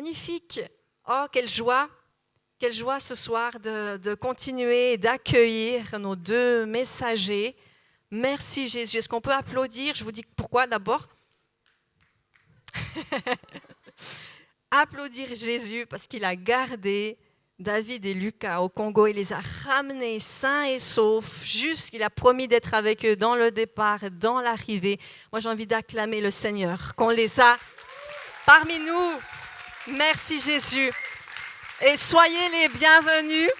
Magnifique. Oh, quelle joie ce soir de continuer d'accueillir nos deux messagers. Merci Jésus. Est-ce qu'on peut applaudir? Je vous dis pourquoi d'abord. Applaudir Jésus parce qu'il a gardé David et Lucas au Congo. Il les a ramenés sains et saufs. Juste qu'il a promis d'être avec eux dans le départ, dans l'arrivée. Moi, j'ai envie d'acclamer le Seigneur, qu'on les a parmi nous. Merci Jésus. Et soyez les bienvenus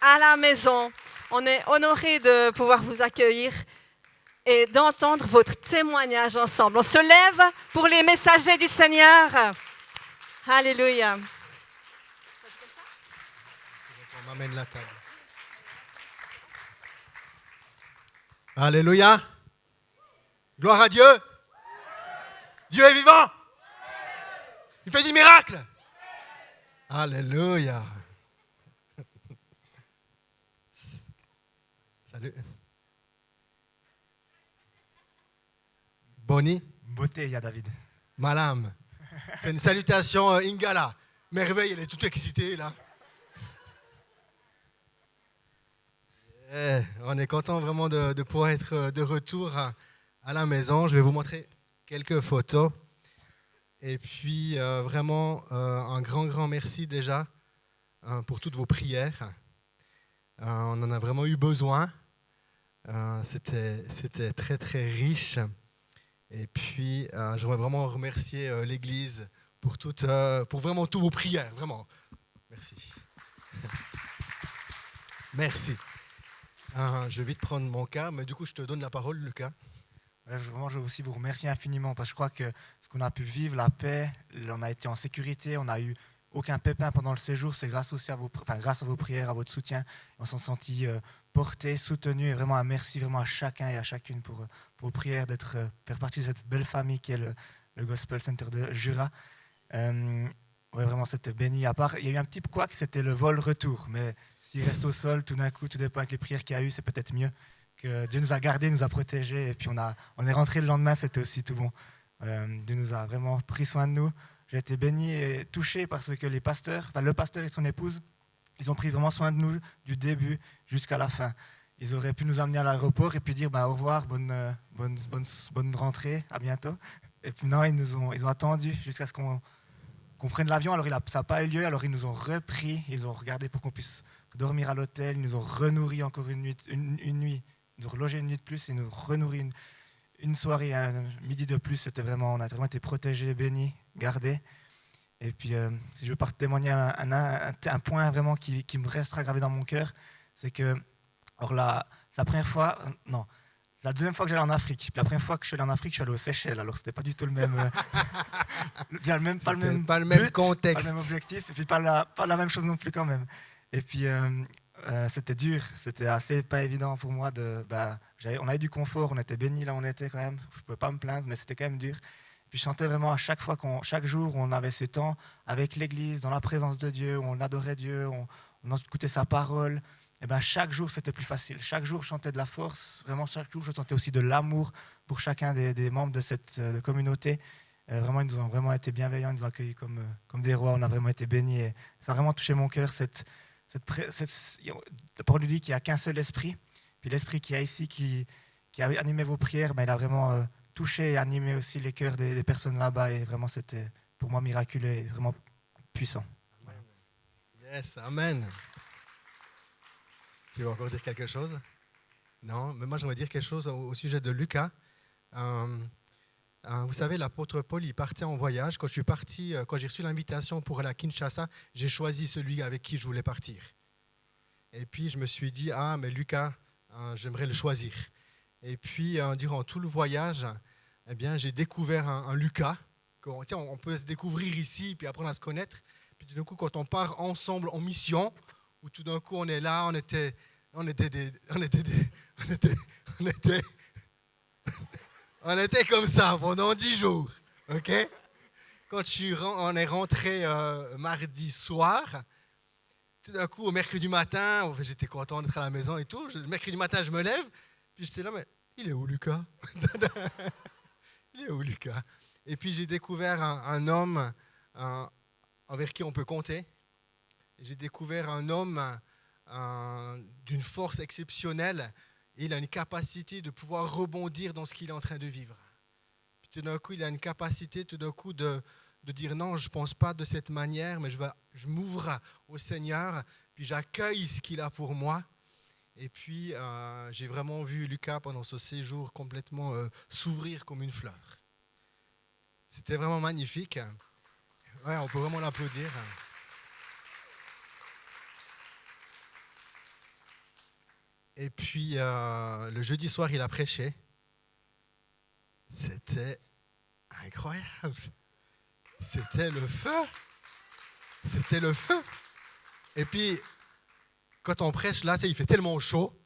à la maison. On est honorés de pouvoir vous accueillir et d'entendre votre témoignage ensemble. On se lève pour les messagers du Seigneur. Alléluia. On m'amène la table. Alléluia. Gloire à Dieu. Dieu est vivant. Il fait des miracles. Alléluia. Salut. Bonnie. Beauté, il y a David. Malam. C'est une salutation Ingala. Merveille, elle est toute excitée là. On est content vraiment de pouvoir être de retour à la maison. Je vais vous montrer quelques photos. Et puis vraiment un grand merci déjà pour toutes vos prières. On en a vraiment eu besoin. C'était très riche. Et puis j'aimerais vraiment remercier l'Église pour vraiment toutes vos prières. Vraiment. Merci. Merci. Je vais vite prendre mon cas, mais du coup je te donne la parole, Lucas. Vraiment, je veux aussi vous remercier infiniment parce que je crois que ce qu'on a pu vivre, la paix, on a été en sécurité, on n'a eu aucun pépin pendant le séjour, c'est grâce aussi à grâce à vos prières, à votre soutien. On s'en sentit portés, soutenus et vraiment un merci vraiment à chacun et à chacune pour vos prières, faire partie de cette belle famille qui est le Gospel Center de Jura. Vraiment, c'était béni. À part, il y a eu un petit couac, c'était le vol retour, mais s'il reste au sol, tout d'un coup, tout dépend avec les prières qu'il y a eu, c'est peut-être mieux. Que Dieu nous a gardés, nous a protégés, et puis on est rentré le lendemain, c'était aussi tout bon. Dieu nous a vraiment pris soin de nous. J'ai été béni et touché parce que le pasteur et son épouse, ils ont pris vraiment soin de nous du début jusqu'à la fin. Ils auraient pu nous amener à l'aéroport et puis dire au revoir, bonne rentrée, à bientôt. Et puis non, ils ont attendu jusqu'à ce qu'on prenne l'avion. Alors ça n'a pas eu lieu, alors ils nous ont repris, ils ont regardé pour qu'on puisse dormir à l'hôtel, ils nous ont renourri encore une nuit. Ils nous ont relogé une nuit de plus et nous ont renourri une soirée, un midi de plus. On a vraiment été protégés, bénis, gardés. Et puis, si je veux témoigner un point vraiment qui me restera gravé dans mon cœur, c'est que, c'est la deuxième fois que j'allais en Afrique. Puis la première fois que je suis allé en Afrique, je suis allé aux Seychelles. Alors, c'était pas du tout le même, pas le même contexte, pas le même objectif, et puis pas la même chose non plus quand même. Et puis, c'était dur, c'était assez pas évident pour moi. On a eu du confort, on était bénis là où on était quand même. Je ne pouvais pas me plaindre, mais c'était quand même dur. Puis je sentais vraiment à chaque fois, chaque jour, on avait ces temps avec l'Église, dans la présence de Dieu, où on adorait Dieu, on écoutait sa parole. Et chaque jour, c'était plus facile. Chaque jour, je sentais de la force. Vraiment, chaque jour, je sentais aussi de l'amour pour chacun des membres de cette communauté. Vraiment, ils nous ont vraiment été bienveillants, ils nous ont accueillis comme des rois. On a vraiment été bénis. Et ça a vraiment touché mon cœur, la parole nous dit qu'il n'y a qu'un seul esprit. Puis l'esprit qui est ici, qui a animé vos prières, il a vraiment touché et animé aussi les cœurs des personnes là-bas. Et vraiment, c'était pour moi miraculeux et vraiment puissant. Voilà. Yes, amen. Tu veux encore dire quelque chose? Non, mais moi j'aimerais dire quelque chose au sujet de Lucas. Vous savez, l'apôtre Paul, il partait en voyage. Quand j'ai reçu l'invitation pour aller à Kinshasa, j'ai choisi celui avec qui je voulais partir. Et puis, je me suis dit, mais Lucas, j'aimerais le choisir. Et puis, durant tout le voyage, j'ai découvert un Lucas. On peut se découvrir ici, puis apprendre à se connaître. Puis tout d'un coup, quand on part ensemble en mission, où tout d'un coup, on est là, on était comme ça pendant 10 jours, ok? Quand on est rentré mardi soir, tout d'un coup, au mercredi matin, j'étais content d'être à la maison et tout. Le mercredi matin, je me lève, puis j'étais là, mais il est où Lucas? Il est où Lucas? Et puis j'ai découvert un homme envers qui on peut compter. J'ai découvert un homme d'une force exceptionnelle. Il a une capacité de pouvoir rebondir dans ce qu'il est en train de vivre. Puis tout d'un coup, il a une capacité de dire non, je ne pense pas de cette manière, mais je m'ouvre au Seigneur, puis j'accueille ce qu'il a pour moi. Et puis, j'ai vraiment vu Lucas pendant ce séjour complètement s'ouvrir comme une fleur. C'était vraiment magnifique. Ouais, on peut vraiment l'applaudir. Et puis, le jeudi soir, il a prêché. C'était incroyable. C'était le feu. C'était le feu. Et puis, quand on prêche, là, il fait tellement chaud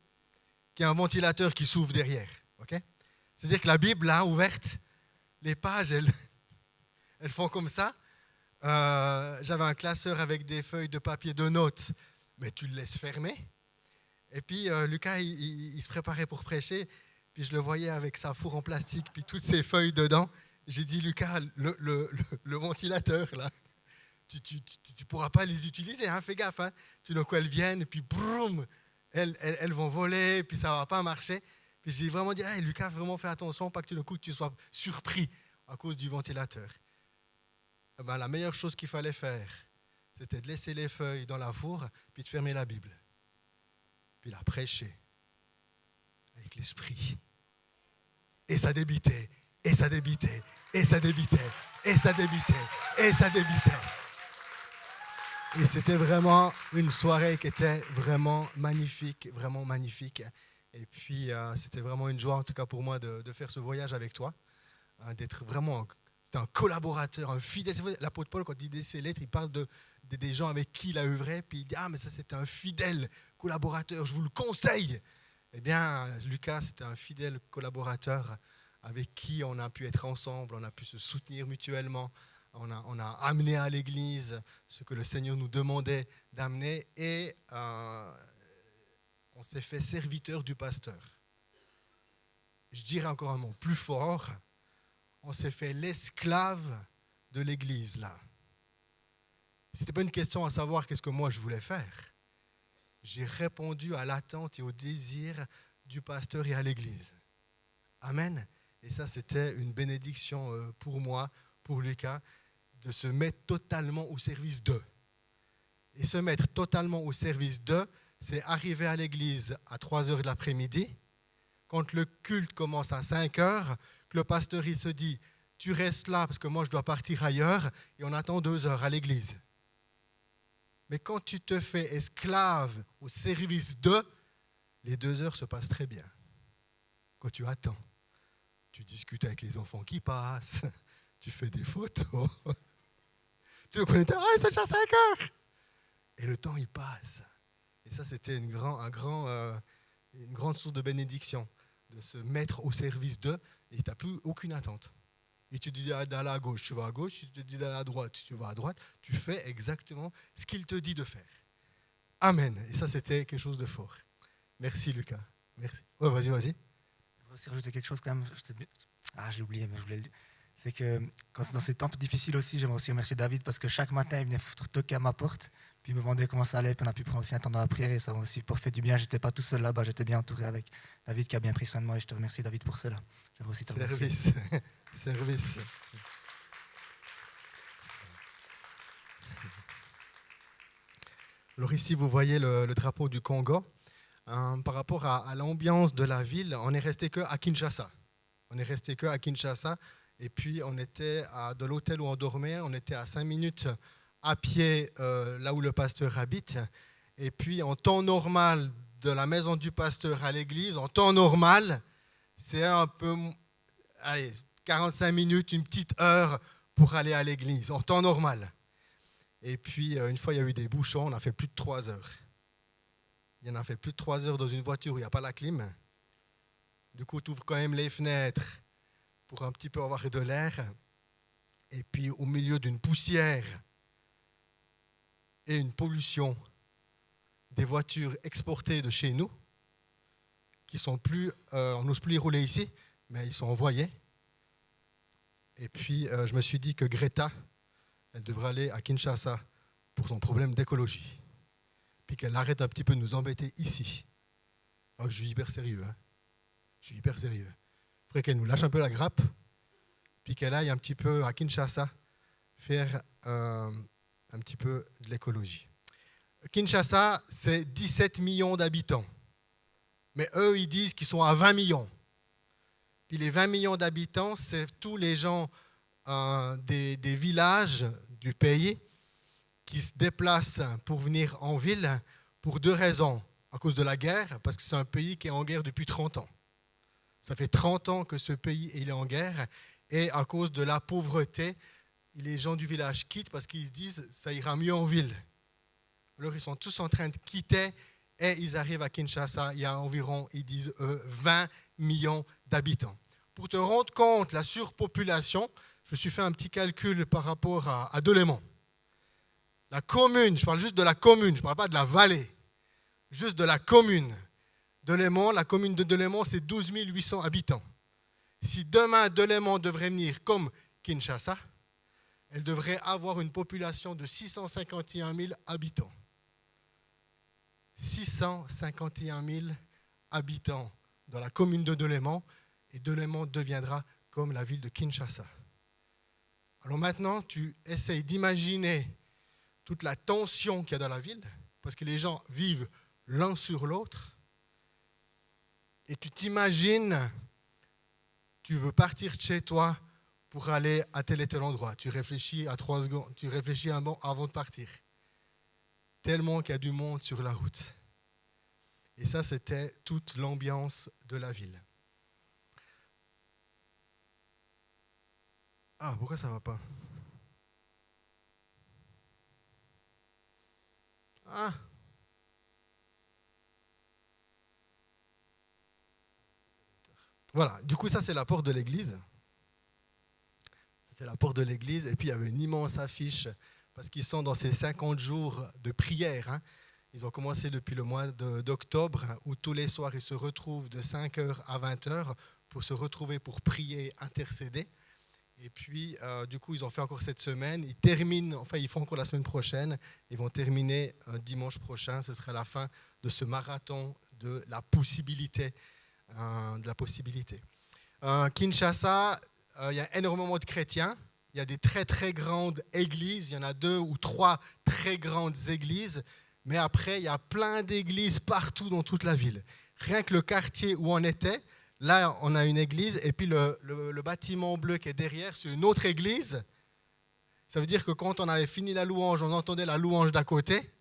qu'il y a un ventilateur qui s'ouvre derrière. Okay? C'est-à-dire que la Bible, là, ouverte, les pages, elles font comme ça. J'avais un classeur avec des feuilles de papier de notes, mais tu le laisses fermer. Et puis, Lucas, il se préparait pour prêcher, puis je le voyais avec sa four en plastique, puis toutes ses feuilles dedans. J'ai dit, Lucas, le ventilateur, là, tu ne pourras pas les utiliser, hein, fais gaffe. Hein. Tout d'un coup, elles viennent, et puis boum, elles vont voler, puis ça ne va pas marcher. Puis j'ai vraiment dit, hey, Lucas, vraiment fais attention, pas que tout d'un coup, tu sois surpris à cause du ventilateur. Eh ben, la meilleure chose qu'il fallait faire, c'était de laisser les feuilles dans la four, puis de fermer la Bible. Puis la prêcher avec l'esprit. Et ça débitait, et ça débitait, et ça débitait, et ça débitait, et ça débitait. Et c'était vraiment une soirée qui était vraiment magnifique, vraiment magnifique. Et puis, c'était vraiment une joie, en tout cas pour moi, de faire ce voyage avec toi, d'être vraiment... C'était un collaborateur, un fidèle. L'apôtre Paul, quand il dit ses lettres, il parle des gens avec qui il a œuvré, puis il dit « Ah, mais ça, c'était un fidèle collaborateur, je vous le conseille !» Eh bien, Lucas, c'était un fidèle collaborateur avec qui on a pu être ensemble, on a pu se soutenir mutuellement, on a amené à l'église ce que le Seigneur nous demandait d'amener, et on s'est fait serviteur du pasteur. Je dirais encore un mot plus fort, on s'est fait l'esclave de l'église, là. Ce n'était pas une question à savoir qu'est-ce que moi je voulais faire. J'ai répondu à l'attente et au désir du pasteur et à l'église. Amen. Et ça, c'était une bénédiction pour moi, pour Lucas, de se mettre totalement au service d'eux. Et se mettre totalement au service d'eux, c'est arriver à l'église à 3h de l'après-midi, quand le culte commence à 5h, que le pasteur il se dit « Tu restes là parce que moi je dois partir ailleurs » et on attend 2 heures à l'église. Mais quand tu te fais esclave au service d'eux, les 2 heures se passent très bien. Quand tu attends, tu discutes avec les enfants qui passent, tu fais des photos, tu le connais, ah, c'est déjà 5 heures. Et le temps il passe. Et ça c'était une grande source de bénédiction, de se mettre au service d'eux, et tu n'as plus aucune attente. Et tu te dis d'aller à gauche, tu vas à gauche, tu te dis d'aller à droite, tu vas à droite, tu fais exactement ce qu'il te dit de faire. Amen. Et ça, c'était quelque chose de fort. Merci, Lucas. Merci. Ouais, vas-y. Je voudrais aussi rajouter quelque chose quand même. J'ai oublié, mais je voulais le dire. C'est que dans ces temps difficiles aussi, j'aimerais aussi remercier David parce que chaque matin, il venait toquer à ma porte, puis il me demandait comment ça allait, puis on a pu prendre aussi un temps dans la prière, et ça m'a aussi fait du bien. Je n'étais pas tout seul là-bas, j'étais bien entouré avec David qui a bien pris soin de moi, et je te remercie, David, pour cela. J'aimerais aussi te remercier. Service. Alors ici, vous voyez le drapeau du Congo. Par rapport à l'ambiance de la ville, on n'est resté que à Kinshasa. Et puis on était de l'hôtel où on dormait, on était à 5 minutes à pied là où le pasteur habite. Et puis en temps normal, de la maison du pasteur à l'église, en temps normal, c'est un peu, 45 minutes, une petite heure pour aller à l'église, en temps normal. Et puis une fois, il y a eu des bouchons, on a fait plus de 3 heures. Il y en a fait plus de 3 heures dans une voiture où il n'y a pas la clim. Du coup, tu ouvres quand même les fenêtres pour un petit peu avoir de l'air. Et puis, au milieu d'une poussière et une pollution, des voitures exportées de chez nous, qui sont plus, on n'ose plus les rouler ici, mais ils sont envoyés. Et puis, je me suis dit que Greta, elle devrait aller à Kinshasa pour son problème d'écologie. Puis qu'elle arrête un petit peu de nous embêter ici. Alors, je suis hyper sérieux. Je suis hyper sérieux. Il faudrait qu'elle nous lâche un peu la grappe, puis qu'elle aille un petit peu à Kinshasa faire un petit peu de l'écologie. Kinshasa, c'est 17 millions d'habitants. Mais eux, ils disent qu'ils sont à 20 millions. Puis les 20 millions d'habitants, c'est tous les gens des villages du pays qui se déplacent pour venir en ville pour deux raisons. À cause de la guerre, parce que c'est un pays qui est en guerre depuis 30 ans. Ça fait 30 ans que ce pays est en guerre. Et à cause de la pauvreté, les gens du village quittent parce qu'ils se disent « ça ira mieux en ville ». Alors ils sont tous en train de quitter et ils arrivent à Kinshasa. Il y a environ, ils disent 20 millions d'habitants. Pour te rendre compte de la surpopulation, je me suis fait un petit calcul par rapport à Delémont. La commune, je parle juste de la commune, je ne parle pas de la vallée, juste de la commune. Delémont, la commune de Delémont, c'est 12 800 habitants. Si demain Delémont devrait venir comme Kinshasa, elle devrait avoir une population de 651 000 habitants. 651 000 habitants dans la commune de Delémont, et Delémont deviendra comme la ville de Kinshasa. Alors maintenant, tu essayes d'imaginer toute la tension qu'il y a dans la ville, parce que les gens vivent l'un sur l'autre, et tu t'imagines, tu veux partir de chez toi pour aller à tel et tel endroit. Tu réfléchis à 3 secondes, tu réfléchis un moment avant de partir. Tellement qu'il y a du monde sur la route. Et ça, c'était toute l'ambiance de la ville. Ah, pourquoi ça ne va pas? Ah. Voilà, du coup, ça, c'est la porte de l'église. C'est la porte de l'église. Et puis, il y avait une immense affiche parce qu'ils sont dans ces 50 jours de prière. Ils ont commencé depuis le mois d'octobre où tous les soirs, ils se retrouvent de 5h à 20h pour se retrouver pour prier, intercéder. Et puis, du coup, ils ont fait encore cette semaine. Ils terminent, enfin, ils font encore la semaine prochaine. Ils vont terminer dimanche prochain. Ce sera la fin de ce marathon de la possibilité. Kinshasa, il y a énormément de chrétiens. Il y a des très, très grandes églises. Il y en a 2 ou 3 très grandes églises. Mais après, il y a plein d'églises partout dans toute la ville. Rien que le quartier où on était, là, on a une église, et puis le bâtiment bleu qui est derrière, c'est une autre église. Ça veut dire que quand on avait fini la louange, on entendait la louange d'à côté.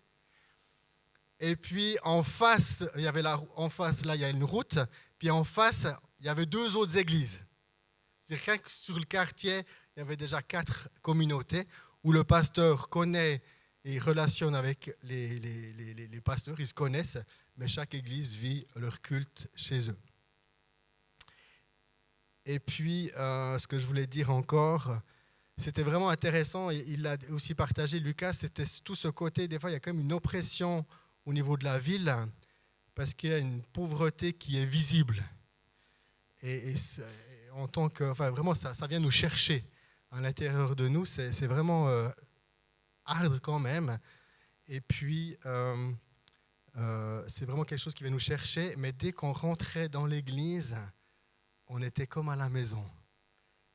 Et puis en face, il y avait là, il y a une route. Puis en face, il y avait 2 autres églises. C'est rien que sur le quartier, il y avait déjà 4 communautés où le pasteur connaît et relationne avec les pasteurs, ils se connaissent, mais chaque église vit leur culte chez eux. Et puis, ce que je voulais dire encore, c'était vraiment intéressant, il l'a aussi partagé, Lucas, c'était tout ce côté, des fois, il y a quand même une oppression au niveau de la ville, parce qu'il y a une pauvreté qui est visible. Et en tant que, enfin, vraiment, ça vient nous chercher à l'intérieur de nous, c'est vraiment hard quand même. Et puis, c'est vraiment quelque chose qui vient nous chercher, mais dès qu'on rentrait dans l'église, on était comme à la maison.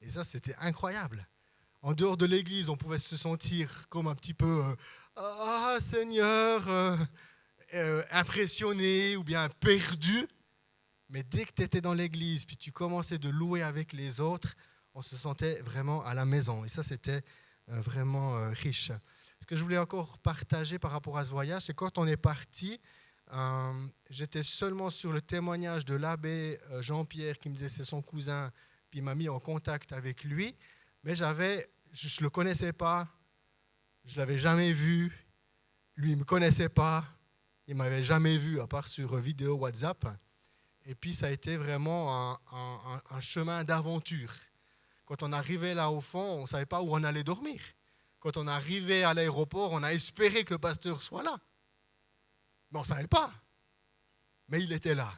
Et ça, c'était incroyable. En dehors de l'église, on pouvait se sentir comme un petit peu « Ah, Seigneur !» impressionné ou bien perdu. Mais dès que tu étais dans l'église, puis tu commençais de louer avec les autres, on se sentait vraiment à la maison. Et ça, c'était vraiment riche. Ce que je voulais encore partager par rapport à ce voyage, c'est quand on est parti, j'étais seulement sur le témoignage de l'abbé Jean-Pierre qui me disait c'est son cousin, puis il m'a mis en contact avec lui, mais je ne le connaissais pas, je ne l'avais jamais vu, lui il ne me connaissait pas, il ne m'avait jamais vu à part sur vidéo WhatsApp, et puis ça a été vraiment un chemin d'aventure. Quand on arrivait là au fond, on ne savait pas où on allait dormir. Quand on arrivait à l'aéroport, on a espéré que le pasteur soit là. Mais on ne savait pas. Mais il était là.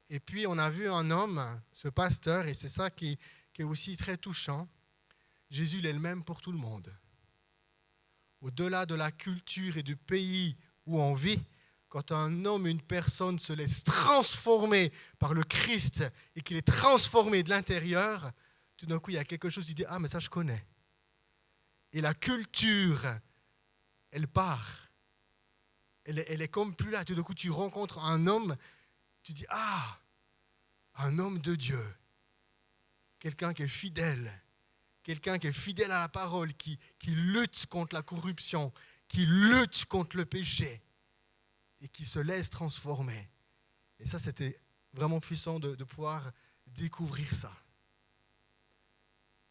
Et puis, on a vu un homme, ce pasteur, et c'est ça qui est aussi très touchant. Jésus, il est le même pour tout le monde. au-delà de la culture et du pays où on vit, quand un homme, une personne se laisse transformer par le Christ et qu'il est transformé de l'intérieur, tout d'un coup, il y a quelque chose qui dit « Ah, mais ça, je connais ». Et la culture, elle part. Elle est comme plus là. Tout d'un coup, tu rencontres un homme, tu dis « Ah, un homme de Dieu ». Quelqu'un qui est fidèle. Quelqu'un qui est fidèle à la parole, qui lutte contre la corruption, qui lutte contre le péché et qui se laisse transformer. Et ça, c'était vraiment puissant de pouvoir découvrir ça.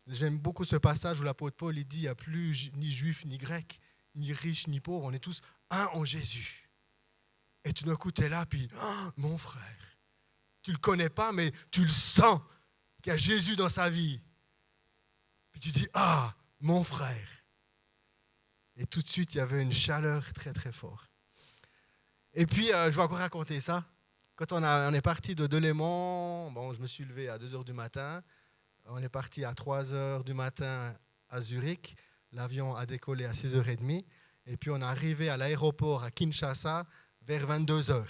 J'aime beaucoup ce passage où l'apôtre Paul il dit il n'y a plus ni juif ni grec, ni riche ni pauvre, on est tous un en Jésus. Et tout d'un coup, tu es là, puis mon frère, tu ne le connais pas, mais tu le sens qu'il y a Jésus dans sa vie. Puis tu dis mon frère. Et tout de suite, il y avait une chaleur très très forte. Et puis, je vais encore raconter ça. Quand on est parti de Delémont, je me suis levé à 2h du matin. On est parti à 3h du matin à Zurich. L'avion a décollé à 6h30. Et puis, on est arrivé à l'aéroport à Kinshasa vers 22h.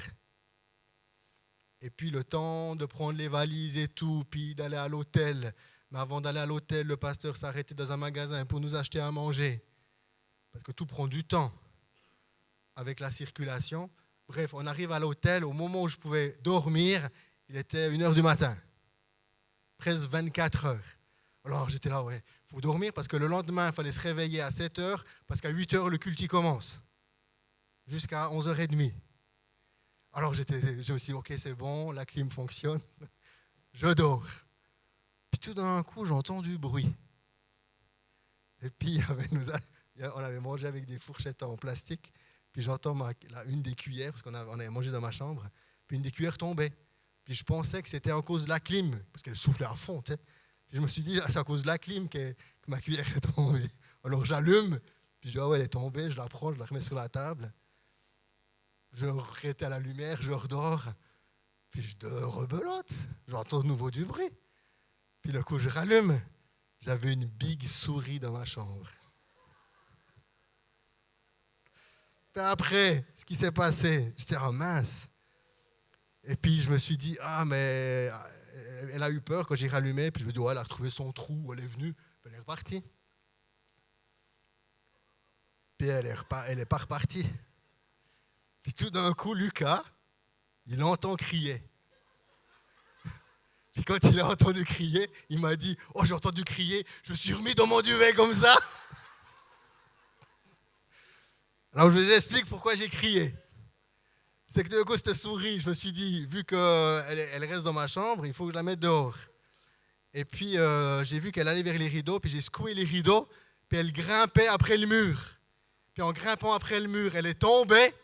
Et puis, le temps de prendre les valises et tout, puis d'aller à l'hôtel. Mais avant d'aller à l'hôtel, le pasteur s'est arrêté dans un magasin pour nous acheter à manger. Parce que tout prend du temps avec la circulation. Bref, on arrive à l'hôtel. Au moment où je pouvais dormir, il était 1h du matin. Presque 24 heures. Alors j'étais là, il faut dormir parce que le lendemain, il fallait se réveiller à 7h parce qu'à 8h, le culte commence. Jusqu'à 11h30. Alors je me suis dit, ok, c'est bon, la clim fonctionne. Je dors. Puis tout d'un coup, j'entends du bruit. Et puis, on avait mangé avec des fourchettes en plastique. Puis j'entends une des cuillères, parce qu'on avait mangé dans ma chambre, puis une des cuillères tombait. Puis je pensais que c'était à cause de la clim, parce qu'elle soufflait à fond. Tu sais. Puis je me suis dit, c'est à cause de la clim que ma cuillère est tombée. Alors j'allume, puis je dis, elle est tombée, je la prends, je la remets sur la table. Je rétais à la lumière, je redors. Puis je rebelote, j'entends de nouveau du bruit. Puis le coup, je rallume. J'avais une big souris dans ma chambre. Puis après, ce qui s'est passé, j'étais mince. Et puis je me suis dit, mais elle a eu peur quand j'ai rallumé. Puis je me dis, elle a retrouvé son trou, elle est venue, puis elle est repartie. Puis elle est pas repartie. Puis tout d'un coup, Lucas, il entend crier. Puis quand il a entendu crier, il m'a dit, j'ai entendu crier, je me suis remis dans mon duvet comme ça. Alors je vous explique pourquoi j'ai crié. C'est que tout d'un coup, cette souris, je me suis dit, vu qu'elle reste dans ma chambre, il faut que je la mette dehors. Et puis j'ai vu qu'elle allait vers les rideaux, puis j'ai secoué les rideaux, puis elle grimpait après le mur. Puis en grimpant après le mur, elle est tombée,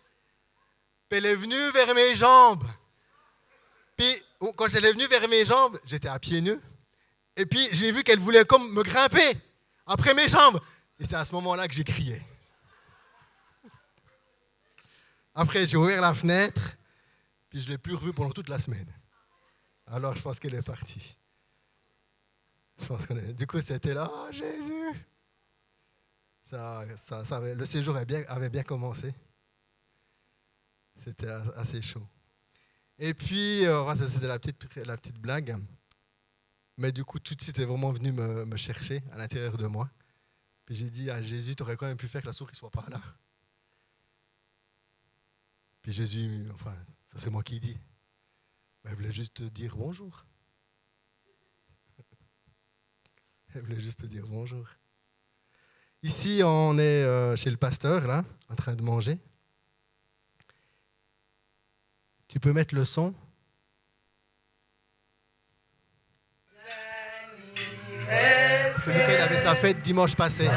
puis elle est venue vers mes jambes. Puis quand elle est venue vers mes jambes, j'étais à pieds nus. Et puis j'ai vu qu'elle voulait comme me grimper après mes jambes. Et c'est à ce moment-là que j'ai crié. Après, j'ai ouvert la fenêtre, puis je ne l'ai plus revue pendant toute la semaine. Alors, je pense qu'elle est partie. Du coup, c'était là, Jésus! Le séjour avait bien commencé. C'était assez chaud. Et puis, ça, c'était la petite blague. Mais du coup, tout de suite, c'est vraiment venu me chercher à l'intérieur de moi. Puis j'ai dit à Jésus, tu aurais quand même pu faire que la souris ne soit pas là. Puis Jésus, ça c'est moi qui dis, mais elle voulait juste te dire bonjour. Elle voulait juste te dire bonjour. Ici, on est chez le pasteur, là, en train de manger. Tu peux mettre le son. Parce que Lucas, il avait sa fête dimanche passé.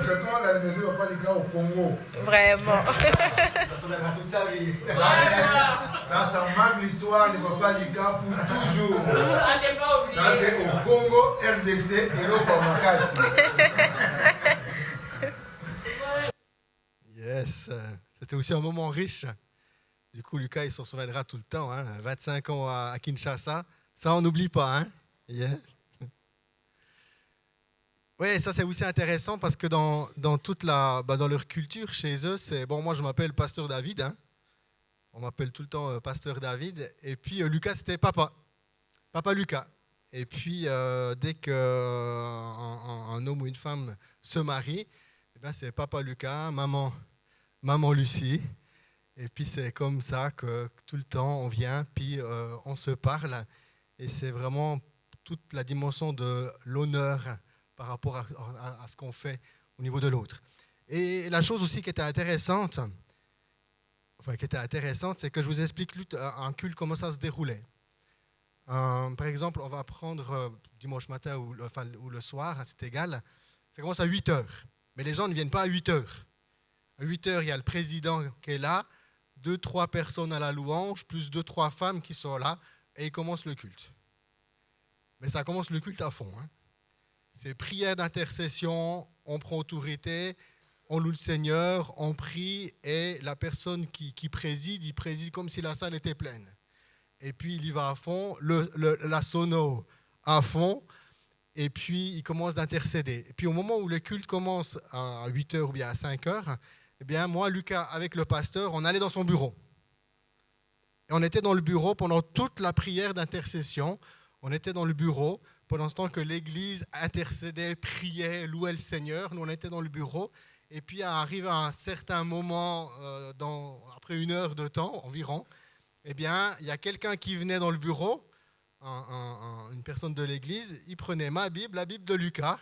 Quand on a la maison, on va pas les gars au Congo. Vraiment. Toute sa vie. Ça marque l'histoire des papas Lika pour toujours. Ça, c'est au Congo, RDC et l'autre au Makassi. Yes, c'était aussi un moment riche. Du coup, Lucas, il s'en souviendra tout le temps. 25 ans à Kinshasa, ça, on n'oublie pas. Yeah. Oui, ça c'est aussi intéressant parce que dans leur culture chez eux, c'est bon. Moi, je m'appelle Pasteur David. On m'appelle tout le temps Pasteur David. Et puis Lucas, c'était Papa Lucas. Et puis dès qu'un homme ou une femme se marie, eh bien, c'est Papa Lucas, maman Lucie. Et puis c'est comme ça que tout le temps on vient, puis on se parle. Et c'est vraiment toute la dimension de l'honneur par rapport à ce qu'on fait au niveau de l'autre. Et la chose aussi qui était intéressante, c'est que je vous explique un culte, comment ça se déroulait. Par exemple, on va prendre dimanche matin ou le soir, c'est égal, ça commence à 8 heures. Mais les gens ne viennent pas à 8 heures. À 8 heures, il y a le président qui est là, 2-3 personnes à la louange, plus 2-3 femmes qui sont là, et il commence le culte. Mais ça commence le culte à fond. C'est prière d'intercession, on prend autorité, on loue le Seigneur, on prie, et la personne qui préside, il préside comme si la salle était pleine. Et puis il y va à fond, la sono à fond, et puis il commence d'intercéder. Et puis au moment où le culte commence à 8 heures ou bien à 5 heures, eh bien moi, Lucas, avec le pasteur, on allait dans son bureau. Et on était dans le bureau pendant toute la prière d'intercession. On était dans le bureau pendant ce temps que l'église intercédait, priait, louait le Seigneur. Nous, on était dans le bureau. Et puis, arrive à un certain moment, après 1 heure de temps environ, eh bien, il y a quelqu'un qui venait dans le bureau, une personne de l'église. Il prenait ma Bible, la Bible de Lucas,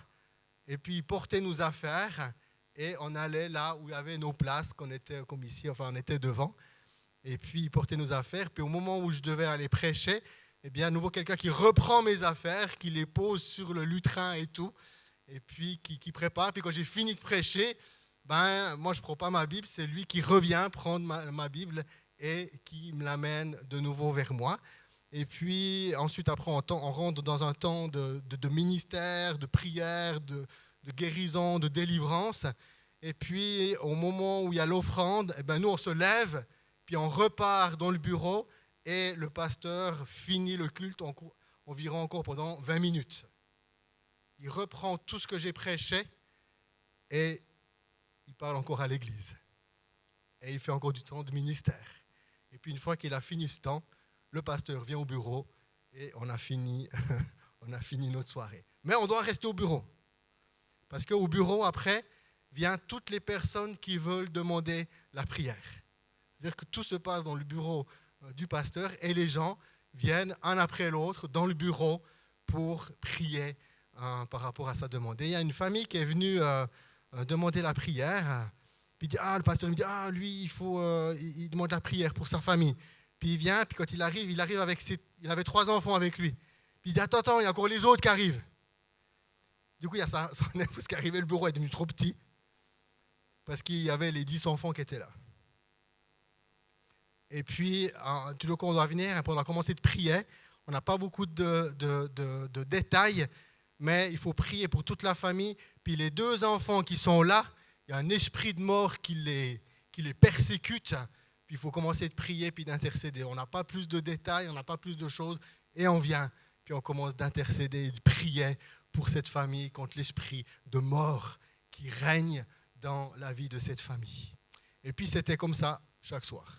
et puis il portait nos affaires. Et on allait là où il y avait nos places, qu'on était comme ici, enfin on était devant. Et puis il portait nos affaires. Puis au moment où je devais aller prêcher, eh bien à nouveau quelqu'un qui reprend mes affaires, qui les pose sur le lutrin et tout, et puis qui prépare. Puis quand j'ai fini de prêcher, moi je ne prends pas ma Bible, c'est lui qui revient prendre ma Bible et qui me l'amène de nouveau vers moi. Et puis ensuite après on rentre dans un temps de ministère, de prière, de guérison, de délivrance. Et puis, au moment où il y a l'offrande, nous, on se lève, puis on repart dans le bureau, et le pasteur finit le culte environ encore pendant 20 minutes. Il reprend tout ce que j'ai prêché, et il parle encore à l'église. Et il fait encore du temps de ministère. Et puis, une fois qu'il a fini ce temps, le pasteur vient au bureau, et on a fini notre soirée. Mais on doit rester au bureau. Parce qu'au bureau, après, viennent toutes les personnes qui veulent demander la prière. C'est-à-dire que tout se passe dans le bureau du pasteur et les gens viennent un après l'autre dans le bureau pour prier par rapport à sa demande. Et il y a une famille qui est venue demander la prière. Puis le pasteur me dit, lui, il demande la prière pour sa famille. Puis il vient, puis quand il arrive avec il avait 3 enfants avec lui. Puis il dit, attends, il y a encore les autres qui arrivent. Du coup, il y a son épouse qui est arrivée, le bureau est devenu trop petit parce qu'il y avait les 10 enfants qui étaient là. Et puis, tout le coup, on doit venir, on a commencé de prier. On n'a pas beaucoup de détails, mais il faut prier pour toute la famille. Puis les 2 enfants qui sont là, il y a un esprit de mort qui les persécute. Puis il faut commencer de prier puis d'intercéder. On n'a pas plus de détails, on n'a pas plus de choses. Et on vient, puis on commence d'intercéder et de prier pour cette famille, contre l'esprit de mort qui règne dans la vie de cette famille. Et puis c'était comme ça chaque soir.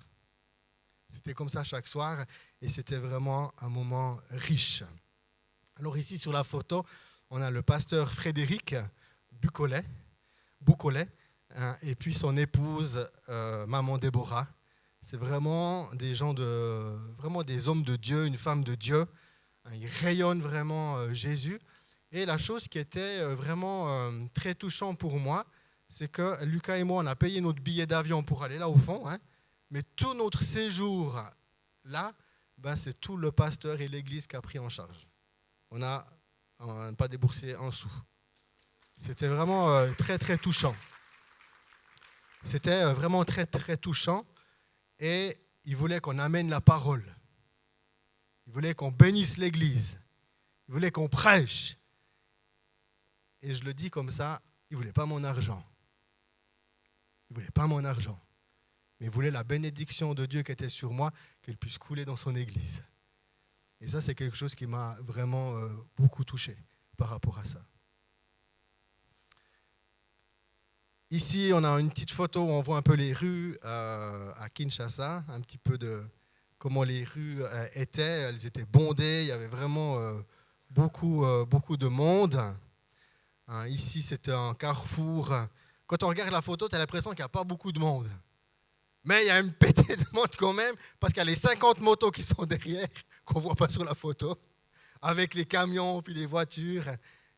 C'était comme ça chaque soir et c'était vraiment un moment riche. Alors ici sur la photo, on a le pasteur Frédéric Boucolet, et puis son épouse, maman Déborah. C'est vraiment des gens vraiment des hommes de Dieu, une femme de Dieu. Ils rayonnent vraiment Jésus. Et la chose qui était vraiment très touchante pour moi, c'est que Lucas et moi, on a payé notre billet d'avion pour aller là au fond, Mais tout notre séjour là, c'est tout le pasteur et l'église qui a pris en charge. On n'a pas déboursé un sou. C'était vraiment très, très touchant. C'était vraiment très, très touchant. Et il voulait qu'on amène la parole. Il voulait qu'on bénisse l'église. Il voulait qu'on prêche. Et je le dis comme ça, il ne voulait pas mon argent. Il ne voulait pas mon argent. Mais il voulait la bénédiction de Dieu qui était sur moi, qu'elle puisse couler dans son église. Et ça, c'est quelque chose qui m'a vraiment beaucoup touché par rapport à ça. Ici, on a une petite photo où on voit un peu les rues à Kinshasa, un petit peu de comment les rues étaient. Elles étaient bondées, il y avait vraiment beaucoup de monde. Ici, c'était un carrefour. Quand on regarde la photo, tu as l'impression qu'il n'y a pas beaucoup de monde. Mais il y a une pétée de monde quand même, parce qu'il y a les 50 motos qui sont derrière, qu'on ne voit pas sur la photo, avec les camions puis les voitures.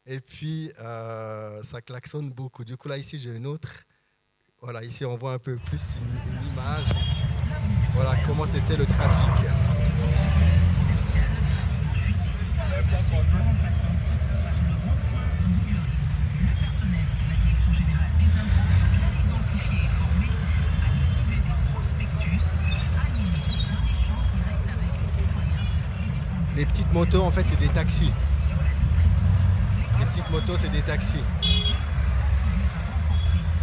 Et puis, ça klaxonne beaucoup. Du coup, là, ici, j'ai une autre. Voilà, ici, on voit un peu plus une image. Voilà comment c'était le trafic. Les petites motos, en fait, c'est des taxis. Les petites motos, c'est des taxis.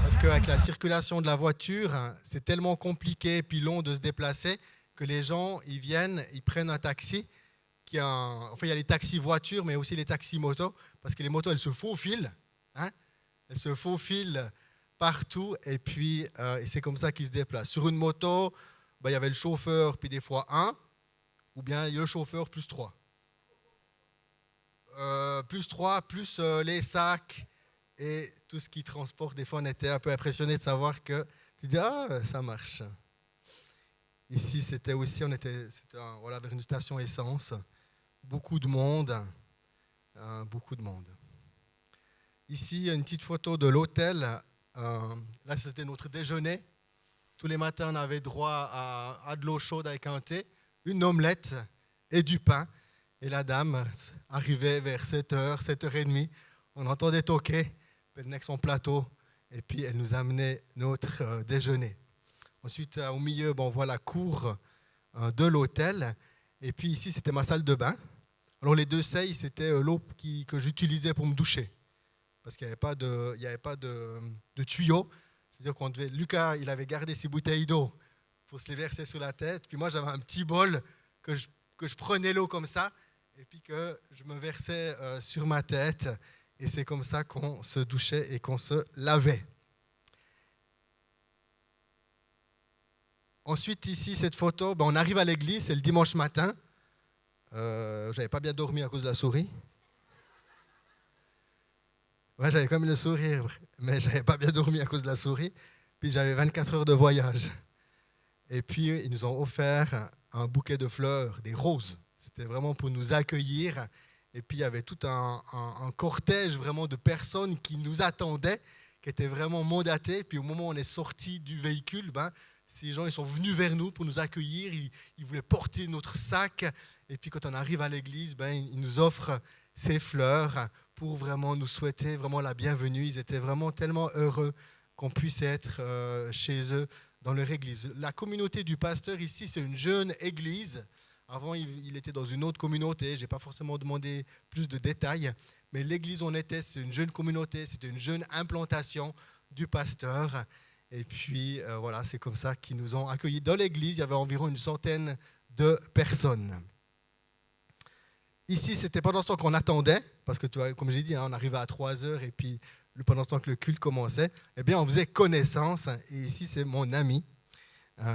Parce qu'avec la circulation de la voiture, c'est tellement compliqué et puis long de se déplacer que les gens, ils viennent, ils prennent un taxi. Il y a les taxis voitures, mais aussi les taxis motos. Parce que les motos, elles se faufilent. Elles se faufilent partout. Et puis, et c'est comme ça qu'ils se déplacent. Sur une moto, il y avait le chauffeur, puis des fois un. Ou bien le chauffeur plus 3. Plus 3, plus les sacs et tout ce qui transporte. Des fois, on était un peu impressionné de savoir que tu dis, ça marche. Ici, c'était aussi, c'était vers une station essence. Beaucoup de monde. Beaucoup de monde. Ici, une petite photo de l'hôtel. Là, c'était notre déjeuner. Tous les matins, on avait droit à de l'eau chaude avec un thé, une omelette et du pain. Et la dame arrivait vers 7h, 7h30. On entendait toquer, elle venait avec son plateau et puis elle nous amenait notre déjeuner. Ensuite, au milieu, on voit la cour de l'hôtel. Et puis ici, c'était ma salle de bain. Alors les 2 seilles, c'était l'eau que j'utilisais pour me doucher. Parce qu'il n'y avait pas de tuyau. C'est-à-dire qu'on devait... Lucas, il avait gardé ses bouteilles d'eau pour se les verser sur la tête. Puis moi, j'avais un petit bol que je prenais l'eau comme ça et puis que je me versais sur ma tête. Et c'est comme ça qu'on se douchait et qu'on se lavait. Ensuite, ici, cette photo, on arrive à l'église, c'est le dimanche matin. Je n'avais pas bien dormi à cause de la souris. Ouais, j'avais comme le sourire, mais je n'avais pas bien dormi à cause de la souris. Puis j'avais 24 heures de voyage. Et puis, ils nous ont offert un bouquet de fleurs, des roses. C'était vraiment pour nous accueillir. Et puis, il y avait tout un cortège vraiment de personnes qui nous attendaient, qui étaient vraiment mandatés. Puis, au moment où on est sorti du véhicule, ces gens ils sont venus vers nous pour nous accueillir. Ils voulaient porter notre sac. Et puis, quand on arrive à l'église, ils nous offrent ces fleurs pour vraiment nous souhaiter vraiment la bienvenue. Ils étaient vraiment tellement heureux qu'on puisse être chez eux dans leur église. La communauté du pasteur ici, c'est une jeune église. Avant, il était dans une autre communauté. Je n'ai pas forcément demandé plus de détails. Mais l'église où on était, c'est une jeune communauté. C'était une jeune implantation du pasteur. Et puis, voilà, c'est comme ça qu'ils nous ont accueillis. Dans l'église, il y avait environ une centaine de personnes. Ici, c'était pendant ce temps qu'on attendait, parce que, tu vois, comme j'ai dit, on arrivait à 3h et puis pendant ce temps que le culte commençait, on faisait connaissance. Et ici, c'est mon amie.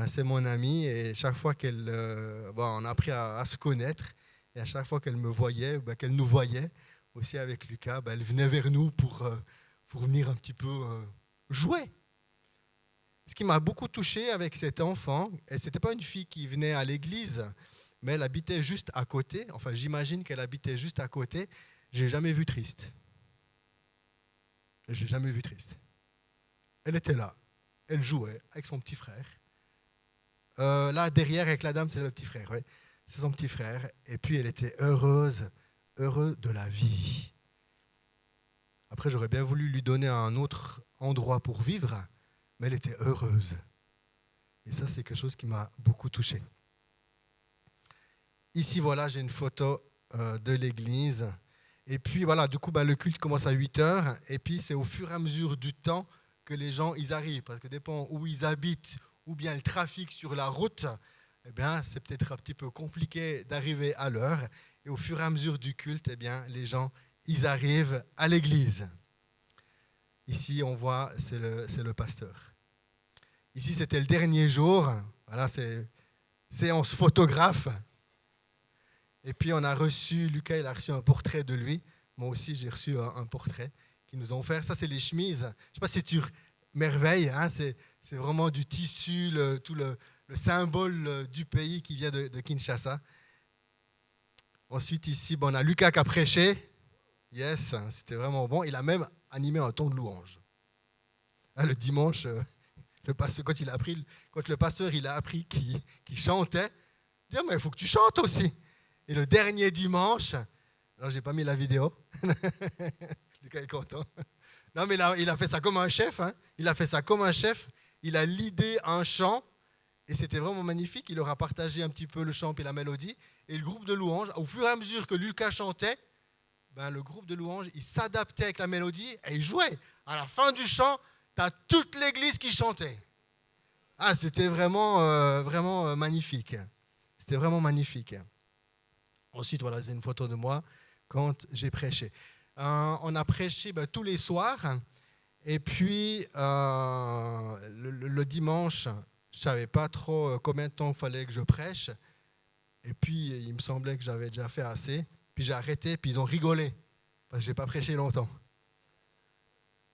C'est mon amie et chaque fois on a appris à se connaître. Et à chaque fois qu'elle me voyait, qu'elle nous voyait, aussi avec Lucas, elle venait vers nous pour venir un petit peu jouer. Ce qui m'a beaucoup touché avec cet enfant, et ce n'était pas une fille qui venait à l'église, mais elle habitait juste à côté. Enfin, j'imagine qu'elle habitait juste à côté. Je n'ai jamais vu triste. Je n'ai jamais vu triste. Elle était là. Elle jouait avec son petit frère. là, derrière, avec la dame, c'est le petit frère. Ouais. C'est son petit frère. Et puis, elle était heureuse de la vie. Après, j'aurais bien voulu lui donner un autre endroit pour vivre, mais elle était heureuse. Et ça, c'est quelque chose qui m'a beaucoup touché. Ici, voilà, j'ai une photo de l'église. Et puis, voilà, du coup, le culte commence à 8h. Et puis, c'est au fur et à mesure du temps que les gens, ils arrivent. Parce que dépend où ils habitent, ou bien le trafic sur la route, eh bien, c'est peut-être un petit peu compliqué d'arriver à l'heure. Et au fur et à mesure du culte, eh bien, les gens, ils arrivent à l'église. Ici, on voit, c'est le pasteur. Ici, c'était le dernier jour. Voilà, c'est séance photographe. Et puis, on a reçu, Lucas, il a reçu un portrait de lui. Moi aussi, j'ai reçu un portrait qu'ils nous ont offert. Ça, c'est les chemises. Je ne sais pas si tu merveilles, hein, c'est vraiment du tissu, tout le symbole du pays qui vient de Kinshasa. Ensuite, ici, on a Lucas qui a prêché. Yes, c'était vraiment bon. Il a même animé un ton de louange. Le dimanche, le pasteur, quand le pasteur il a appris qu'il chantait, il dit, mais il faut que tu chantes aussi. Et le dernier dimanche, alors j'ai pas mis la vidéo, Lucas est content. Non, mais il a fait ça comme un chef. Hein. Il a fait ça comme un chef. Il a leadé un chant et c'était vraiment magnifique. Il leur a partagé un petit peu le chant et la mélodie. Et le groupe de louanges, au fur et à mesure que Lucas chantait, le groupe de louanges, il s'adaptait avec la mélodie et il jouait. À la fin du chant, tu as toute l'église qui chantait. Ah, c'était vraiment magnifique. C'était vraiment magnifique. Ensuite, voilà, c'est une photo de moi quand j'ai prêché. On a prêché tous les soirs. Et puis, le dimanche, je ne savais pas trop combien de temps il fallait que je prêche. Et puis, il me semblait que j'avais déjà fait assez. Puis j'ai arrêté, puis ils ont rigolé. Parce que je n'ai pas prêché longtemps.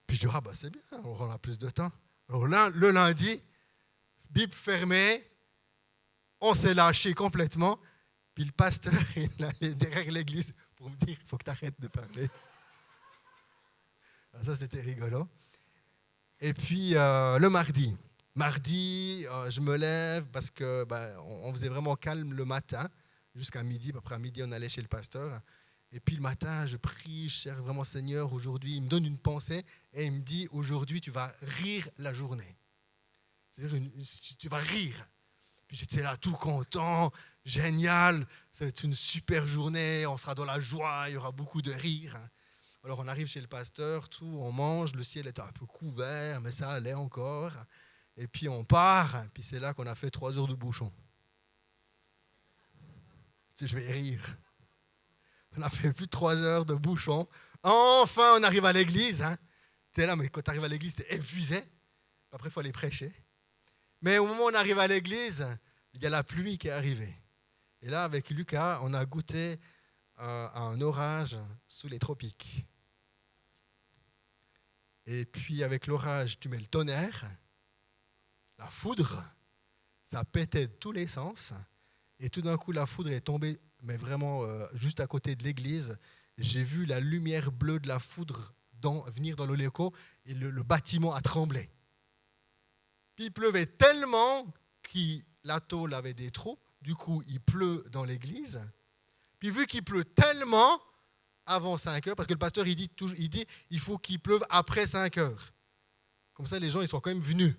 Puis je dis, c'est bien, on aura plus de temps. Alors là, le lundi, Bible fermée, on s'est lâché complètement. Puis le pasteur, il allait derrière l'église pour me dire, il faut que tu arrêtes de parler. Alors ça, c'était rigolo. Et puis, le mardi, je me lève parce que on faisait vraiment calme le matin, jusqu'à midi. Après, à midi, on allait chez le pasteur. Et puis, le matin, je prie, je cherche vraiment Seigneur, aujourd'hui, il me donne une pensée et il me dit, aujourd'hui, tu vas rire la journée. C'est-à-dire, tu vas rire. Puis j'étais là tout content, génial, c'est une super journée, on sera dans la joie, il y aura beaucoup de rire. Alors on arrive chez le pasteur, on mange, le ciel était un peu couvert, mais ça allait encore. Et puis on part, puis c'est là qu'on a fait 3 heures de bouchon. Je vais rire. On a fait plus de 3 heures de bouchon. Enfin, on arrive à l'église. Hein. Tu es là, mais quand tu arrives à l'église, tu es épuisé. Après, il faut aller prêcher. Mais au moment où on arrive à l'église, il y a la pluie qui est arrivée. Et là, avec Lucas, on a goûté à un orage sous les tropiques. Et puis, avec l'orage, tu mets le tonnerre, la foudre, ça pétait de tous les sens. Et tout d'un coup, la foudre est tombée, mais vraiment juste à côté de l'église. J'ai vu la lumière bleue de la foudre venir dans le léco et le bâtiment a tremblé. Puis il pleuvait tellement que la tôle avait des trous. Du coup, il pleut dans l'église. Puis vu qu'il pleut tellement, avant 5 heures, parce que le pasteur il dit il faut qu'il pleuve après 5 heures. Comme ça, les gens ils sont quand même venus.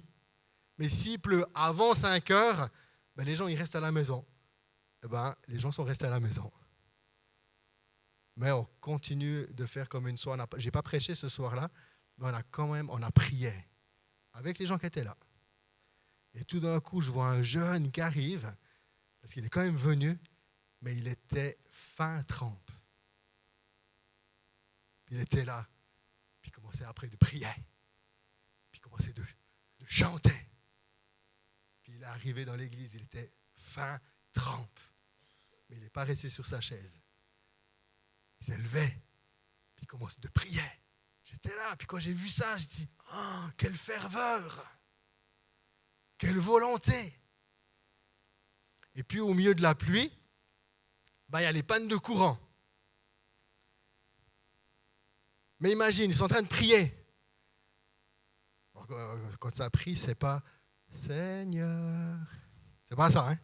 Mais s'il pleut avant 5 heures, les gens ils restent à la maison. Les gens sont restés à la maison. Mais on continue de faire comme une soirée. Je n'ai pas prêché ce soir-là, mais on a prié avec les gens qui étaient là. Et tout d'un coup, je vois un jeune qui arrive, parce qu'il est quand même venu, mais il était fin trempe. Il était là, puis il commençait après de prier, puis il commençait de chanter. Puis il est arrivé dans l'église, il était fin trempe, mais il n'est pas resté sur sa chaise. Il s'est levé, puis il commence de prier. J'étais là, puis quand j'ai vu ça, j'ai dit, oh, quelle ferveur! Quelle volonté! Et puis au milieu de la pluie, il y a les pannes de courant. Mais imagine, ils sont en train de prier. Quand ça prie, c'est pas Seigneur, C'est pas ça, hein?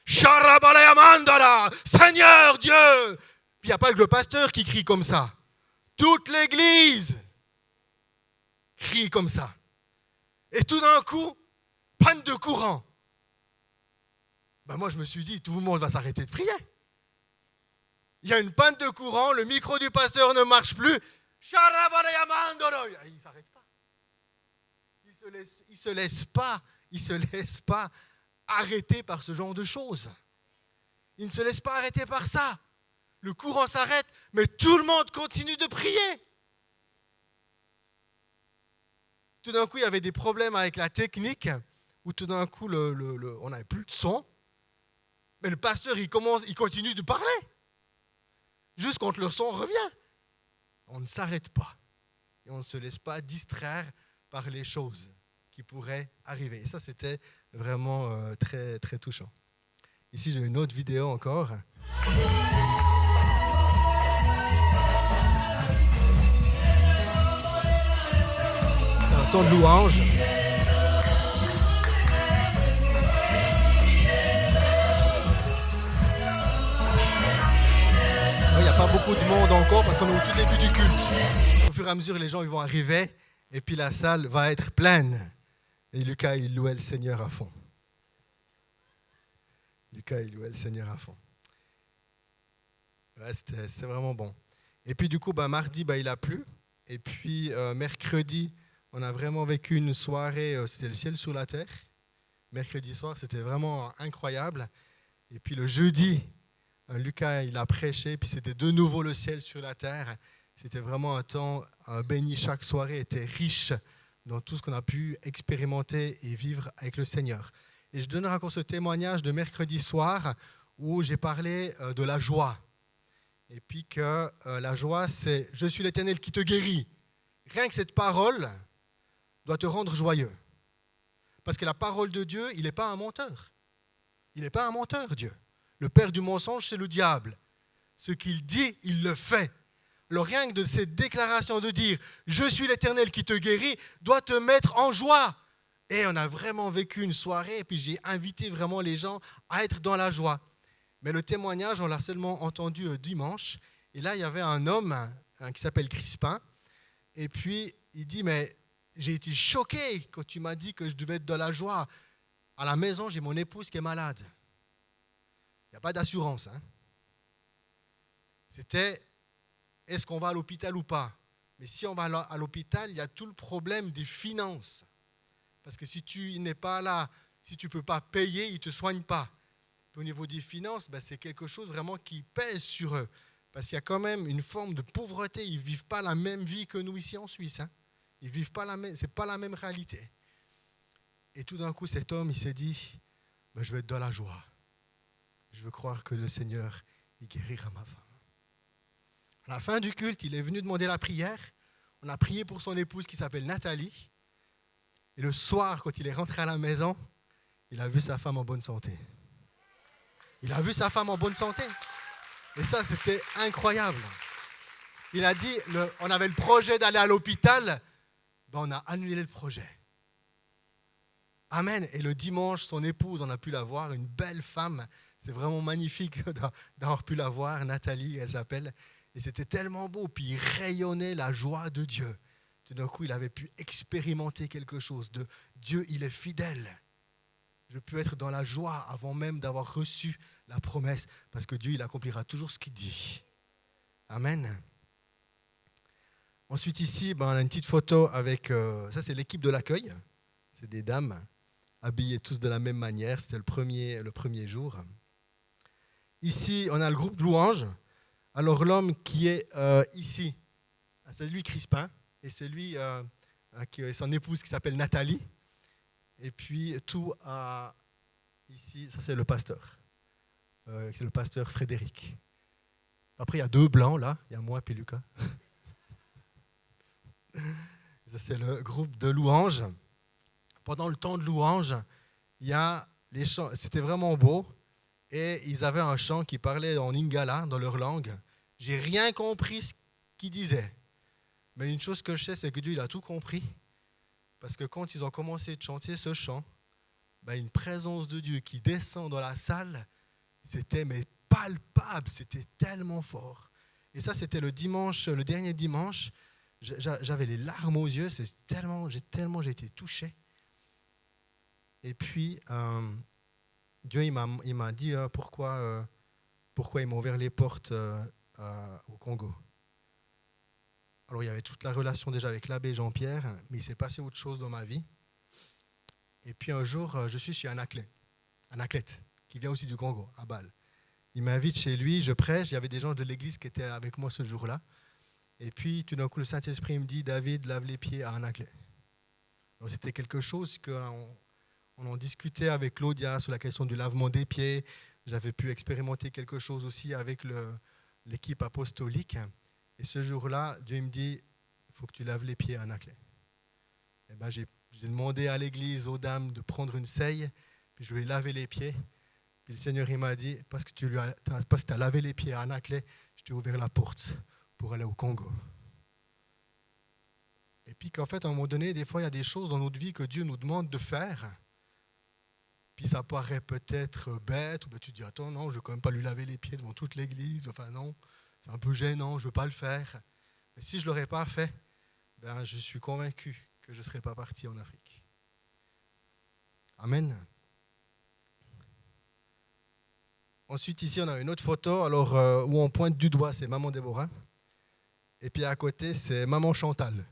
Sharabalayamandara, Seigneur Dieu! Puis il n'y a pas que le pasteur qui crie comme ça. Toute l'église crie comme ça. Et tout d'un coup, panne de courant. Ben moi, je me suis dit, tout le monde va s'arrêter de prier. Il y a une panne de courant, le micro du pasteur ne marche plus. Il ne s'arrête pas. Il se laisse pas arrêter par ce genre de choses. Il ne se laisse pas arrêter par ça. Le courant s'arrête, mais tout le monde continue de prier. Tout d'un coup, il y avait des problèmes avec la technique, où tout d'un coup, on n'avait plus de son. Mais le pasteur, il continue de parler. Juste quand le son revient. On ne s'arrête pas. Et on ne se laisse pas distraire par les choses qui pourraient arriver. Et ça, c'était vraiment très, très touchant. Ici, j'ai une autre vidéo encore. C'est un temps de louange. Il n'y a pas beaucoup de monde encore parce qu'on est au tout début du culte. Au fur et à mesure, les gens ils vont arriver et puis la salle va être pleine. Et Lucas, il louait le Seigneur à fond. Ouais, c'était vraiment bon. Et puis du coup, mardi, il a plu. Et puis mercredi, on a vraiment vécu une soirée, c'était le ciel sur la terre. Mercredi soir, c'était vraiment incroyable. Et puis le jeudi, Lucas, il a prêché, puis c'était de nouveau le ciel sur la terre. C'était vraiment un temps béni. Chaque soirée était riche dans tout ce qu'on a pu expérimenter et vivre avec le Seigneur. Et je donnerai encore ce témoignage de mercredi soir où j'ai parlé de la joie. Et puis que la joie, c'est « Je suis l'Éternel qui te guérit ». Rien que cette parole doit te rendre joyeux. Parce que la parole de Dieu, il n'est pas un menteur. Il n'est pas un menteur, Dieu. Le père du mensonge, c'est le diable. Ce qu'il dit, il le fait. Alors rien que de cette déclaration de dire « Je suis l'Éternel qui te guérit » doit te mettre en joie. Et on a vraiment vécu une soirée et puis j'ai invité vraiment les gens à être dans la joie. Mais le témoignage, on l'a seulement entendu dimanche. Et là, il y avait un homme qui s'appelle Crispin. Et puis, il dit « Mais j'ai été choqué quand tu m'as dit que je devais être dans la joie. À la maison, j'ai mon épouse qui est malade. » Il n'y a pas d'assurance. Hein. C'était, est-ce qu'on va à l'hôpital ou pas? Mais si on va à l'hôpital, il y a tout le problème des finances. Parce que si tu n'es pas là, si tu ne peux pas payer, ils ne te soignent pas. Puis au niveau des finances, c'est quelque chose vraiment qui pèse sur eux. Parce qu'il y a quand même une forme de pauvreté. Ils ne vivent pas la même vie que nous ici en Suisse. Hein. Ils vivent pas ce n'est pas la même réalité. Et tout d'un coup, cet homme, il s'est dit, je vais être dans la joie. Je veux croire que le Seigneur, il guérira ma femme. À la fin du culte, il est venu demander la prière. On a prié pour son épouse qui s'appelle Nathalie. Et le soir, quand il est rentré à la maison, il a vu sa femme en bonne santé. Il a vu sa femme en bonne santé. Et ça, c'était incroyable. Il a dit, on avait le projet d'aller à l'hôpital, on a annulé le projet. Amen. Et le dimanche, son épouse, on a pu la voir, une belle femme. C'est vraiment magnifique d'avoir pu la voir. Nathalie, elle s'appelle. Et c'était tellement beau. Puis il rayonnait la joie de Dieu. Tout d'un coup, il avait pu expérimenter quelque chose de Dieu, il est fidèle. Je peux être dans la joie avant même d'avoir reçu la promesse. Parce que Dieu, il accomplira toujours ce qu'il dit. Amen. Ensuite, ici, on a une petite photo avec... ça, c'est l'équipe de l'accueil. C'est des dames habillés tous de la même manière. C'était le premier jour. Ici, on a le groupe de louanges. Alors, l'homme qui est ici, c'est lui Crispin, et c'est lui qui est son épouse qui s'appelle Nathalie. Et puis, tout ici, ça c'est le pasteur. C'est le pasteur Frédéric. Après, il y a deux blancs là, il y a moi et Lucas. Ça, c'est le groupe de louanges. Pendant le temps de louange, il y a les chants. C'était vraiment beau. Et ils avaient un chant qui parlait en lingala, dans leur langue. J'ai rien compris ce qu'ils disaient. Mais une chose que je sais, c'est que Dieu il a tout compris. Parce que quand ils ont commencé de chanter ce chant, une présence de Dieu qui descend dans la salle, c'était palpable, c'était tellement fort. Et ça, c'était le dimanche, le dernier dimanche. J'avais les larmes aux yeux, j'ai été touché. Et puis, Dieu il m'a dit pourquoi il m'a ouvert les portes au Congo. Alors, il y avait toute la relation déjà avec l'abbé Jean-Pierre, mais il s'est passé autre chose dans ma vie. Et puis un jour, je suis chez Anaclet, qui vient aussi du Congo, à Bâle. Il m'invite chez lui, je prêche, il y avait des gens de l'église qui étaient avec moi ce jour-là. Et puis, tout d'un coup, le Saint-Esprit me dit, David, lave les pieds à Anaclet. Alors, c'était quelque chose qu'on en discutait avec Claudia sur la question du lavement des pieds. J'avais pu expérimenter quelque chose aussi avec l'équipe apostolique. Et ce jour-là, Dieu me dit, il faut que tu laves les pieds à Anaclet. Et ben, j'ai demandé à l'église, aux dames, de prendre une seille, puis je lui ai lavé les pieds. Puis le Seigneur, il m'a dit, parce que tu as lavé les pieds à Anaclet, je t'ai ouvert la porte pour aller au Congo. Et puis qu'en fait, à un moment donné, des fois, il y a des choses dans notre vie que Dieu nous demande de faire. Puis ça paraît peut-être bête, ou tu te dis, attends, non, je ne vais quand même pas lui laver les pieds devant toute l'église. Enfin non, c'est un peu gênant, je ne veux pas le faire. Mais si je ne l'aurais pas fait, je suis convaincu que je ne serais pas parti en Afrique. Amen. Ensuite, ici, on a une autre photo où on pointe du doigt, c'est Maman Déborah. Et puis à côté, c'est Maman Chantal.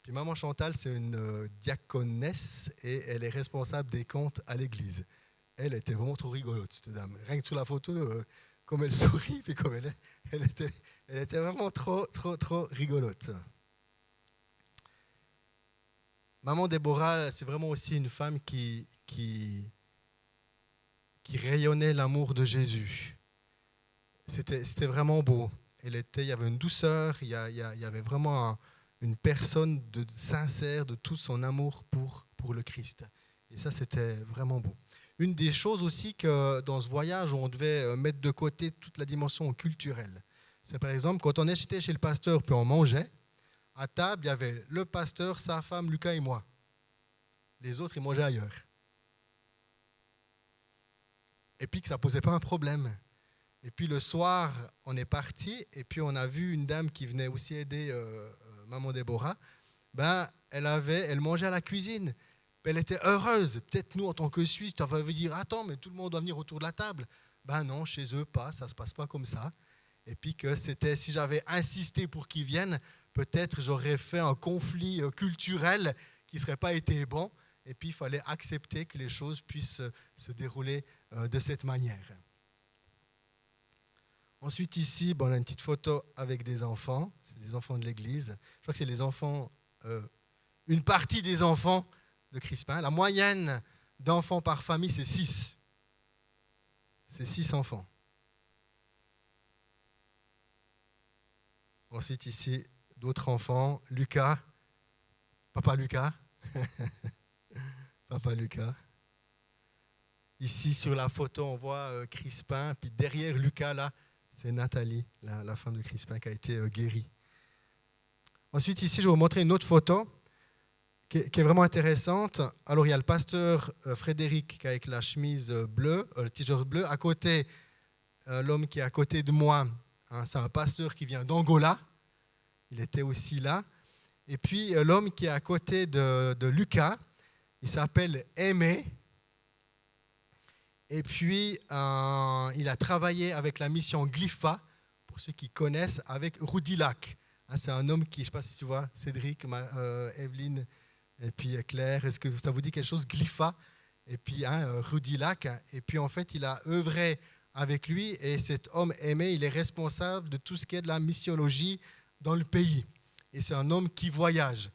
Puis Maman Chantal, c'est une diaconesse et elle est responsable des comptes à l'église. Elle était vraiment trop rigolote, cette dame. Rien que sur la photo, comme elle sourit, puis comme elle était vraiment trop rigolote. Maman Déborah, c'est vraiment aussi une femme qui rayonnait l'amour de Jésus. C'était vraiment beau. Il y avait une douceur, il y avait vraiment une personne sincère de tout son amour pour le Christ. Et ça, c'était vraiment beau. Une des choses aussi que dans ce voyage, on devait mettre de côté toute la dimension culturelle. C'est par exemple, quand on était chez le pasteur puis on mangeait, à table, il y avait le pasteur, sa femme, Lucas et moi. Les autres, ils mangeaient ailleurs. Et puis que ça ne posait pas un problème. Et puis le soir, on est parti et puis on a vu une dame qui venait aussi aider Maman Déborah. Elle mangeait à la cuisine. Elle était heureuse. Peut-être nous, en tant que Suisses, on va dire, attends, mais tout le monde doit venir autour de la table. Non, chez eux, pas. Ça ne se passe pas comme ça. Et puis que si j'avais insisté pour qu'ils viennent, peut-être j'aurais fait un conflit culturel qui ne serait pas été bon. Et puis il fallait accepter que les choses puissent se dérouler de cette manière. Ensuite ici, on a une petite photo avec des enfants. C'est des enfants de l'église. Je crois que c'est les enfants, une partie des enfants de Crispin. La moyenne d'enfants par famille, c'est 6. C'est 6 enfants. Ensuite ici, d'autres enfants. Lucas, papa Lucas. Papa Lucas. Ici, sur la photo, on voit Crispin. Puis derrière Lucas, là, c'est Nathalie, la femme de Crispin, qui a été guérie. Ensuite, ici, je vais vous montrer une autre photo qui est vraiment intéressante. Alors, il y a le pasteur Frédéric qui est avec la chemise bleue, le t-shirt bleu. À côté, l'homme qui est à côté de moi, c'est un pasteur qui vient d'Angola. Il était aussi là. Et puis, l'homme qui est à côté de Lucas, il s'appelle Aimé. Et puis, il a travaillé avec la mission Glypha, pour ceux qui connaissent, avec Roudilac. C'est un homme qui, je ne sais pas si tu vois, Cédric, Evelyne, et puis Claire, est-ce que ça vous dit quelque chose, Glypha? Et puis Roudilac. Et puis, en fait, il a œuvré avec lui. Et cet homme Aimé, il est responsable de tout ce qui est de la missiologie dans le pays. Et c'est un homme qui voyage.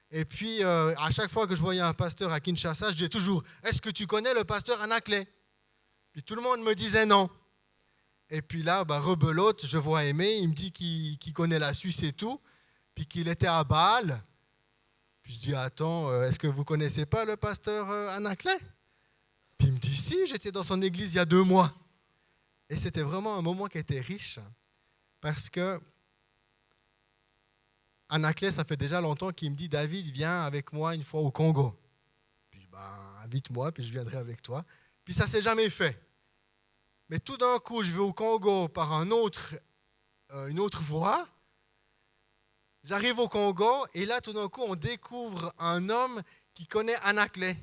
Et puis, à chaque fois que je voyais un pasteur à Kinshasa, je disais toujours, est-ce que tu connais le pasteur Anaclet? Puis tout le monde me disait non. Et puis là, rebelote, je vois Aimé, il me dit qu'il connaît la Suisse et tout, puis qu'il était à Bâle. Puis je dis, attends, est-ce que vous ne connaissez pas le pasteur Anaclet? Puis il me dit, si, j'étais dans son église il y a 2 mois. Et c'était vraiment un moment qui était riche, parce que Anaclet, ça fait déjà longtemps qu'il me dit, David, viens avec moi une fois au Congo. Puis invite-moi, puis je viendrai avec toi. Puis ça ne s'est jamais fait. Mais tout d'un coup, je vais au Congo par une autre voie. J'arrive au Congo, et là, tout d'un coup, on découvre un homme qui connaît Anakle.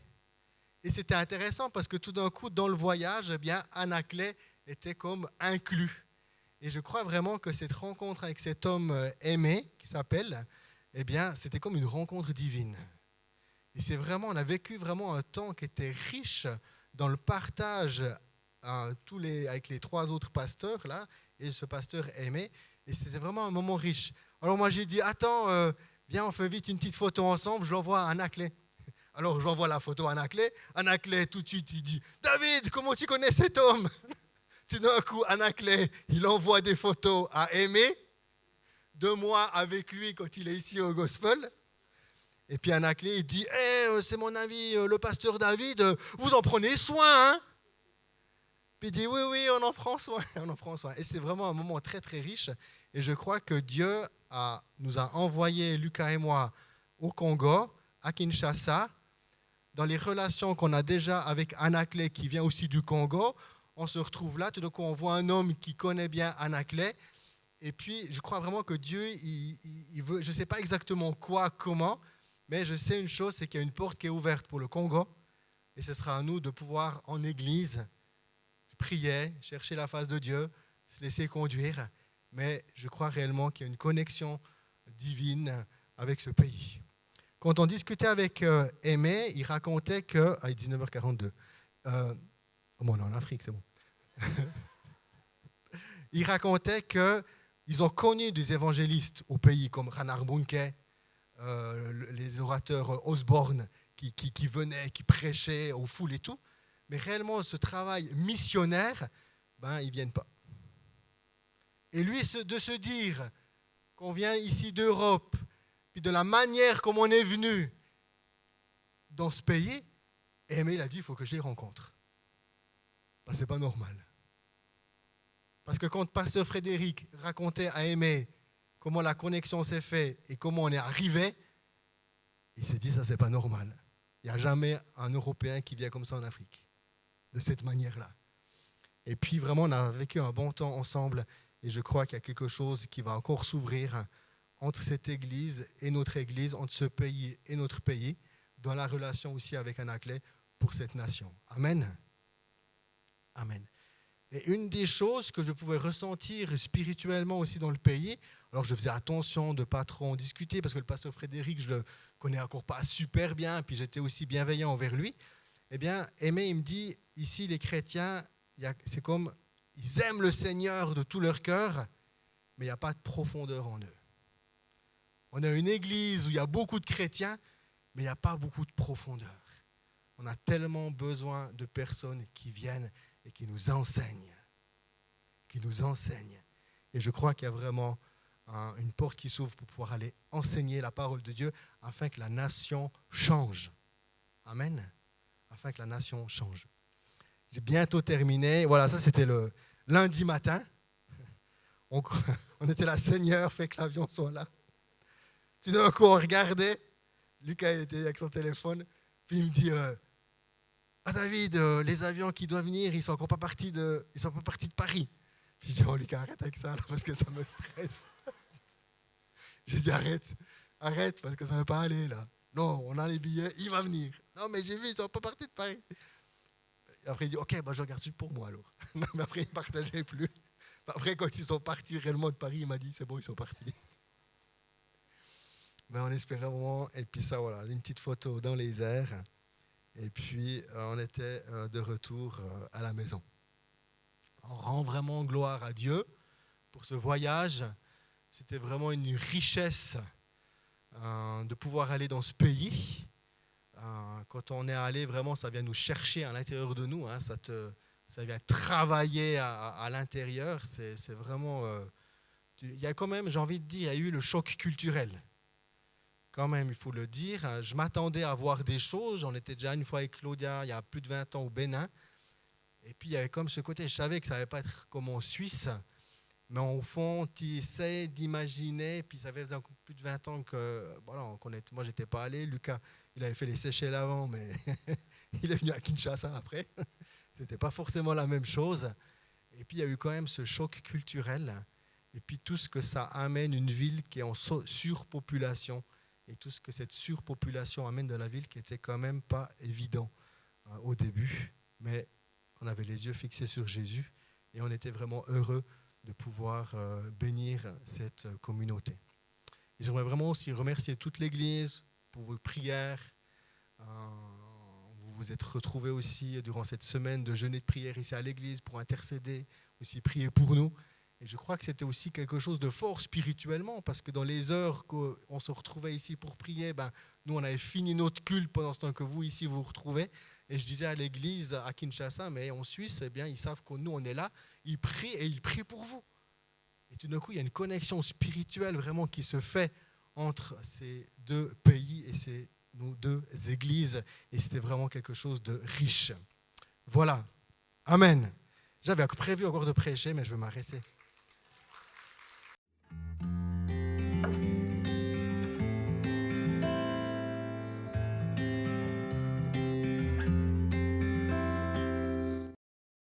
Et c'était intéressant parce que tout d'un coup, dans le voyage, eh bien, Anakle était comme inclus. Et je crois vraiment que cette rencontre avec cet homme aimé, qui s'appelle, eh bien, c'était comme une rencontre divine. Et c'est vraiment, on a vécu vraiment un temps qui était riche dans le partage avec les 3 autres pasteurs là, et ce pasteur aimé. Et c'était vraiment un moment riche. Alors moi, j'ai dit, attends, viens, on fait vite une petite photo ensemble, je l'envoie à Anakle. Alors j'envoie la photo à Anakle. Anakle, tout de suite, il dit, David, comment tu connais cet homme? Tout d'un coup, Anakle, il envoie des photos à Aimé, 2 mois avec lui quand il est ici au Gospel. Et puis Anakle, il dit, c'est mon ami, le pasteur David, vous en prenez soin, hein? Puis il dit, oui, on en prend soin, on en prend soin. Et c'est vraiment un moment très, très riche. Et je crois que Dieu nous a envoyé, Lucas et moi, au Congo, à Kinshasa. Dans les relations qu'on a déjà avec Anakle, qui vient aussi du Congo, on se retrouve là, tout d'un coup, on voit un homme qui connaît bien Anakle. Et puis, je crois vraiment que Dieu, il veut, je ne sais pas exactement quoi, comment, mais je sais une chose, c'est qu'il y a une porte qui est ouverte pour le Congo. Et ce sera à nous de pouvoir, en église, prier, chercher la face de Dieu, se laisser conduire. Mais je crois réellement qu'il y a une connexion divine avec ce pays. Quand on discutait avec Aimé, il racontait que... Ah, 19h42. On est en Afrique, c'est bon. Il racontait qu'ils ont connu des évangélistes au pays, comme Reinhard Bonnke, les orateurs Osborne, qui venaient, qui prêchaient aux foules et tout. Mais réellement, ce travail missionnaire, ils ne viennent pas. Et lui, de se dire qu'on vient ici d'Europe, puis de la manière comme on est venu dans ce pays, Aimé, il a dit, il faut que je les rencontre. Ce n'est pas normal. Parce que quand pasteur Frédéric racontait à Aimé comment la connexion s'est faite et comment on est arrivé, il s'est dit, ça, c'est pas normal. Il n'y a jamais un Européen qui vient comme ça en Afrique, de cette manière-là. Et puis, vraiment, on a vécu un bon temps ensemble et je crois qu'il y a quelque chose qui va encore s'ouvrir entre cette église et notre église, entre ce pays et notre pays, dans la relation aussi avec Anakle pour cette nation. Amen. Amen. Et une des choses que je pouvais ressentir spirituellement aussi dans le pays, alors je faisais attention de ne pas trop en discuter parce que le pasteur Frédéric, je ne le connais encore pas super bien, puis j'étais aussi bienveillant envers lui. Eh bien, Aimé, il me dit, ici les chrétiens, c'est comme, ils aiment le Seigneur de tout leur cœur, mais il n'y a pas de profondeur en eux. On a une église où il y a beaucoup de chrétiens, mais il n'y a pas beaucoup de profondeur. On a tellement besoin de personnes qui viennent et qui nous enseignent. Et je crois qu'il y a vraiment une porte qui s'ouvre pour pouvoir aller enseigner la parole de Dieu afin que la nation change. Amen. Afin que la nation change. J'ai bientôt terminé. Voilà, ça c'était le lundi matin. On était là, Seigneur, fais que l'avion soit là. Tout d'un coup, on regardait. Lucas il était avec son téléphone. Puis il me dit, David, les avions qui doivent venir, ils ne sont pas partis de Paris. Puis je dis, Lucas, arrête avec ça, là, parce que ça me stresse. J'ai dit, arrête, parce que ça ne va pas aller, là. Non, on a les billets, il va venir. Non, mais j'ai vu, ils ne sont pas partis de Paris. Et après, il dit, ok, je regarde juste pour moi, alors. Non, mais après, il ne partageait plus. Après, quand ils sont partis réellement de Paris, il m'a dit, c'est bon, ils sont partis. Mais on espérait vraiment, et puis ça, voilà, une petite photo dans les airs. Et puis, on était de retour à la maison. On rend vraiment gloire à Dieu pour ce voyage. C'était vraiment une richesse de pouvoir aller dans ce pays. Quand on est allé, vraiment, ça vient nous chercher à l'intérieur de nous. Hein, ça vient travailler à l'intérieur. C'est vraiment... il y a quand même, j'ai envie de dire, il y a eu le choc culturel. Quand même, il faut le dire. Je m'attendais à voir des choses. J'en étais déjà une fois avec Claudia, il y a plus de 20 ans au Bénin. Et puis, il y avait comme ce côté, je savais que ça n'allait pas être comme en Suisse. Mais au fond, tu essaies d'imaginer. Puis, ça faisait plus de 20 ans que... Voilà, moi, je n'étais pas allé. Lucas, il avait fait les Seychelles avant, mais il est venu à Kinshasa après. Ce n'était pas forcément la même chose. Et puis, il y a eu quand même ce choc culturel. Et puis, tout ce que ça amène, une ville qui est en surpopulation. Et tout ce que cette surpopulation amène dans la ville qui n'était quand même pas évident au début. Mais on avait les yeux fixés sur Jésus. Et on était vraiment heureux de pouvoir bénir cette communauté. Et j'aimerais vraiment aussi remercier toute l'Église pour vos prières. Vous vous êtes retrouvés aussi durant cette semaine de jeûne et de prière ici à l'Église pour intercéder, aussi prier pour nous. Et je crois que c'était aussi quelque chose de fort spirituellement, parce que dans les heures qu'on se retrouvait ici pour prier, nous on avait fini notre culte pendant ce temps que vous ici vous vous retrouvez. Et je disais à l'église à Kinshasa, mais en Suisse, eh bien, ils savent que nous on est là, ils prient et ils prient pour vous. Et tout d'un coup, il y a une connexion spirituelle vraiment qui se fait entre ces deux pays et ces nos deux églises. Et c'était vraiment quelque chose de riche. Voilà. Amen. J'avais prévu encore de prêcher, mais je vais m'arrêter.